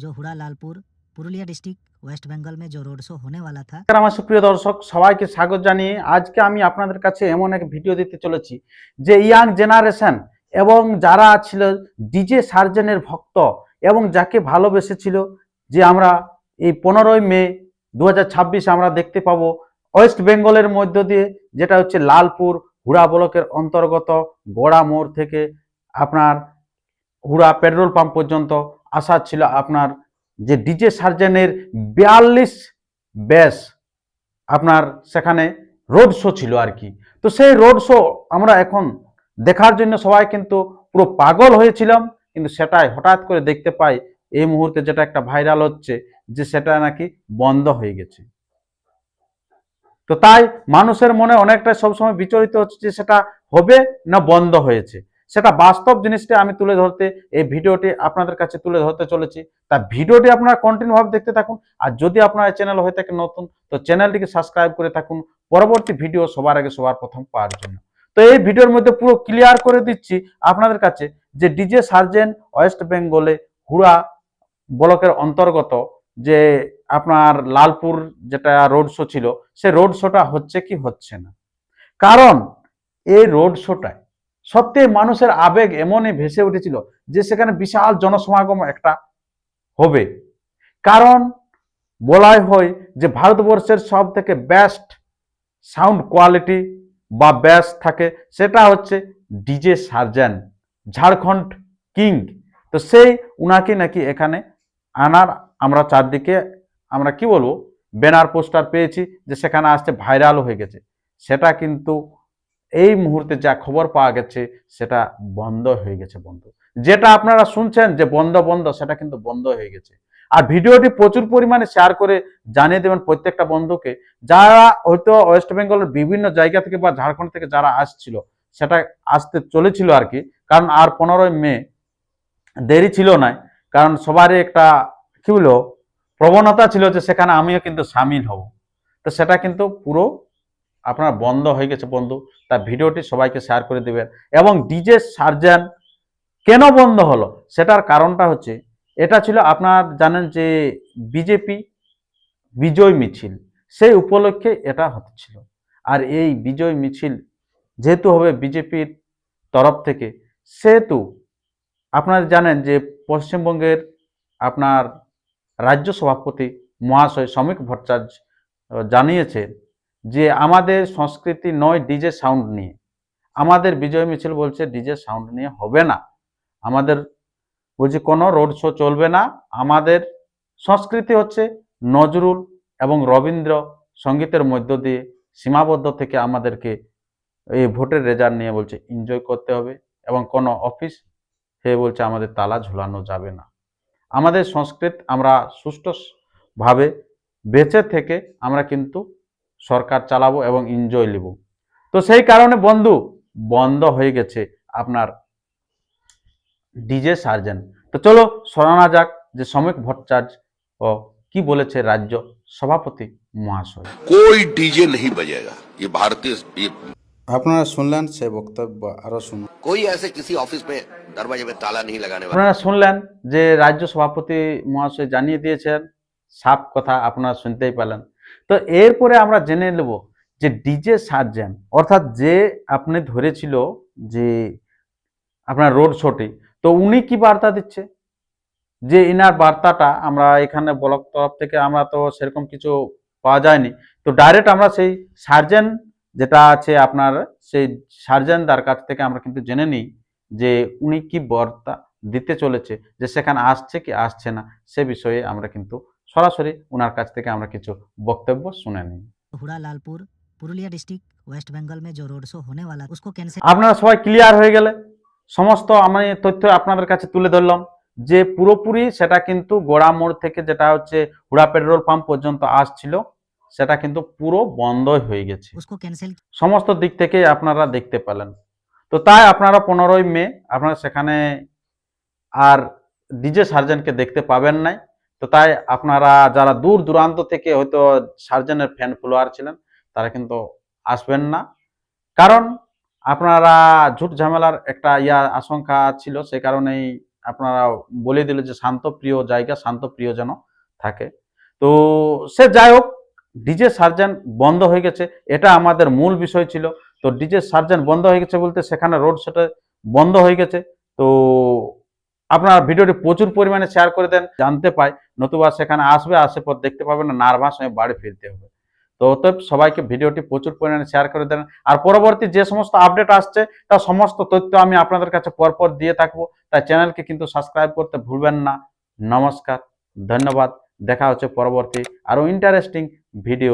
जो Hooda Lalpur Purulia district waste Bengal में जो रोड शो होने वाला था। আমার সুপ্রিয় দর্শক সবাইকে স্বাগত জানিয়ে আজকে আমি আপনাদের কাছে এমন এক ভিডিও দিতে চলেছি যে ইয়াং জেনারেশন এবং যারা ছিল ডিজে সার্জেনের ভক্ত এবং যাকে ভালোবেসেছিল যে আমরা এই 15ই মে 2026 আমরা দেখতে পাবো ওয়েস্ট বেঙ্গলের মধ্য দিয়ে, যেটা হচ্ছে লালপুর হুড়া ব্লকের অন্তর্গত গোড়া মোড় থেকে আপনার হুড়া পেট্রোল পাম্প পর্যন্ত আসা ছিল আপনার যে ডিজে সার্জেনের 42 ব্যাস আপনার সেখানে রোড শো ছিল আর কি। তো সেই রোড শো আমরা এখন দেখার জন্য সবাই কিন্তু পুরো পাগল হয়েছিলাম, কিন্তু সেটাই হঠাৎ করে দেখতে পাই এই মুহূর্তে যেটা একটা ভাইরাল হচ্ছে যে সেটা নাকি বন্ধ হয়ে গেছে। তো তাই মানুষের মনে অনেকটাই সবসময় বিচলিত হচ্ছে যে সেটা হবে না বন্ধ হয়েছে। সেটা বাস্তব জিনিসটা আমি তুলে ধরতে এই ভিডিওটি আপনাদের কাছে তুলে ধরতে চলেছি। তা ভিডিওটি আপনারা কন্টিনিউ ভাবে দেখতে থাকুন, আর যদি আপনার চ্যানেল হয়ে থাকে নতুন তো চ্যানেলটিকে সাবস্ক্রাইব করে থাকুন পরবর্তী ভিডিও সবার আগে সবার প্রথম পাওয়ার জন্য। তো এই ভিডিওর মধ্যে পুরো ক্লিয়ার করে দিচ্ছি আপনাদের কাছে যে ডিজে সার্জেন ওয়েস্ট বেঙ্গলে হুড়া ব্লকের অন্তর্গত যে আপনার লালপুর যেটা রোড শো ছিল সে রোড শোটা হচ্ছে কি হচ্ছে না। কারণ এই রোড শোটায় সত্যি মানুষের আবেগ এমনই ভেসে উঠেছিল যে সেখানে বিশাল জনসমাগম একটা হবে। কারণ বলাই হয় যে ভারতবর্ষের সব থেকে বেস্ট সাউন্ড কোয়ালিটি বা ব্যাস থাকে সেটা হচ্ছে ডিজে সার্জেন, ঝাড়খণ্ড কিং। তো সেই উনাকে নাকি এখানে আনার আমরা চারদিকে আমরা কি বলবো ব্যানার পোস্টার পেয়েছি যে সেখানে আসছে, ভাইরাল হয়ে গেছে। সেটা কিন্তু এই মুহূর্তে যা খবর পাওয়া গেছে সেটা বন্ধ হয়ে গেছে বন্ধু। যেটা আপনারা শুনছেন যে বন্ধ বন্ধ, সেটা কিন্তু বন্ধ হয়ে গেছে। আর ভিডিওটি প্রচুর পরিমাণে শেয়ার করে জানিয়ে দেবেন প্রত্যেকটা বন্ধুকে, যারা হয়তো ওয়েস্ট বেঙ্গলের বিভিন্ন জায়গা থেকে বা ঝাড়খণ্ড থেকে যারা আসছিল, সেটা আসতে চলেছিল আর কি। কারণ আর 15ই মে দেরি ছিল না, কারণ সবারই একটা কি বলবো প্রবণতা ছিল যে সেখানে আমিও কিন্তু সামিল হব। তো সেটা কিন্তু পুরো আপনার বন্ধ হয়ে গেছে বন্ধু। তা ভিডিওটি সবাইকে শেয়ার করে দেবেন। এবং ডিজে সার্জেন কেন বন্ধ হলো সেটার কারণটা হচ্ছে, এটা ছিল আপনার জানেন যে বিজেপি বিজয় মিছিল, সেই উপলক্ষে এটা হচ্ছিল। আর এই বিজয় মিছিল যেহেতু হবে বিজেপির তরফ থেকে, সেহেতু আপনারা জানেন যে পশ্চিমবঙ্গের আপনার রাজ্য সভাপতি মহাশয় শ্রমিক ভট্টাচার্য জানিয়েছে যে আমাদের সংস্কৃতি নয় ডিজে সাউন্ড নিয়ে। আমাদের বিজয় মিছিল বলছে ডিজে সাউন্ড নিয়ে হবে না, আমাদের বলছে কোনো রোড শো চলবে না। আমাদের সংস্কৃতি হচ্ছে নজরুল এবং রবীন্দ্র সঙ্গীতের মধ্য দিয়ে সীমাবদ্ধ থেকে আমাদেরকে এই ভোটের রেজাল্ট নিয়ে বলছে এনজয় করতে হবে, এবং কোনো অফিস সে বলছে আমাদের তালা ঝুলানো যাবে না। আমাদের সংস্কৃতি আমরা সুষ্ঠুভাবে বেঁচে থেকে আমরা কিন্তু সরকার চালাবো এবং এনজয় নেব। তো সেই কারণে বন্ধু বন্ধ হয়ে গেছে আপনার ডিজে সার্জেন। তো চলো শোনা যাক যে শ্রমিক ভট্টাচার্য ও কি বলেছে রাজ্য সভাপতি মহাশয়। कोई डीजे नहीं बजेगा, ये भारतीय আপনারা শুনলেন সেই বক্তব্য, আরো শুনুন। कोई ऐसे किसी ऑफिस में दरवाजे में ताला नहीं लगाने वाला। আপনারা শুনলেন যে রাজ্য সভাপতি মহাশয় জানিয়ে দিয়েছেন, সাফ কথা আপনারা শুনতেই পেলেন। তো এরপরে আমরা জেনে নেব যে ডিজে সার্জেন অর্থাৎ যে আপনি ধরেছিল যে আপনার রোড শোটি, তো উনি কি বার্তা দিচ্ছে, যে ইনার বার্তাটা আমরা এখানে ব্লক তরফ থেকে আমরা তো সেরকম কিছু পাওয়া যায়নি। তো ডাইরেক্ট আমরা সেই সার্জেন যেটা আছে আপনার সেই সার্জেনদার কাছ থেকে আমরা কিন্তু জেনে নিই যে উনি কি বার্তা দিতে চলেছে, যে সেখানে আসছে কি আসছে না সে বিষয়ে আমরা কিন্তু সরাসরি ওনার কাছ থেকে আমরা কিছু বক্তব্য শুনে নিই। हुड़ा लालपुर पुरुलिया डिस्ट्रिक्ट वेस्ट बंगाल में जो रोड शो होने वाला उसको कैंसिल। আপনারা সবাই ক্লিয়ার হয়ে গেলে সমস্ত আমি তথ্য আপনাদের কাছে তুলে ধরলাম যে পুরোপুরি সেটা কিন্তু গোড়া মোড় থেকে যেটা হচ্ছে হুড়া পেট্রোল পাম্প পর্যন্ত আসছিল সেটা কিন্তু পুরো বন্ধই হয়ে গেছে, उसको कैंसिल সমস্ত দিক থেকে আপনারা দেখতে পেলেন। তো তাই আপনারা 15ই মে আপনারা সেখানে আর ডিজে সার্জেনকে দেখতে পাবেন নাই। তো তাই আপনারা যারা দূর দূরান্ত থেকে হয়তো সার্জেনের ফ্যান ফলোয়ার ছিলেন তারা কিন্তু আসবেন না, কারণ আপনারা ঝুট ঝামেলার একটা আশঙ্কা ছিল, সে কারণেই আপনারা বলে দিল যে শান্তপ্রিয় জায়গা, শান্তপ্রিয় যেন থাকে। তো সে যাই হোক, ডিজে সার্জেন্ট বন্ধ হয়ে গেছে, এটা আমাদের মূল বিষয় ছিল। তো ডিজে সার্জেন্ট বন্ধ হয়ে গেছে বলতে সেখানে রোড শোটা বন্ধ হয়ে গেছে। তো আপনারা ভিডিওটি প্রচুর পরিমাণে শেয়ার করে দেন, জানতে পাই, নতুবা সেখানে আসে পর দেখতে পাবেন না, নার্ভাস হয়ে বাড়ি ফিরতে হবে। তো অতএব সবাইকে ভিডিওটি প্রচুর পরিমাণে শেয়ার করে দেন। আর পরবর্তী যে সমস্ত আপডেট আসছে তার সমস্ত তথ্য আমি আপনাদের কাছে পরপর দিয়ে থাকবো, তাই চ্যানেলকে কিন্তু সাবস্ক্রাইব করতে ভুলবেন না। নমস্কার, ধন্যবাদ, দেখা হচ্ছে পরবর্তী আরো ইন্টারেস্টিং ভিডিও।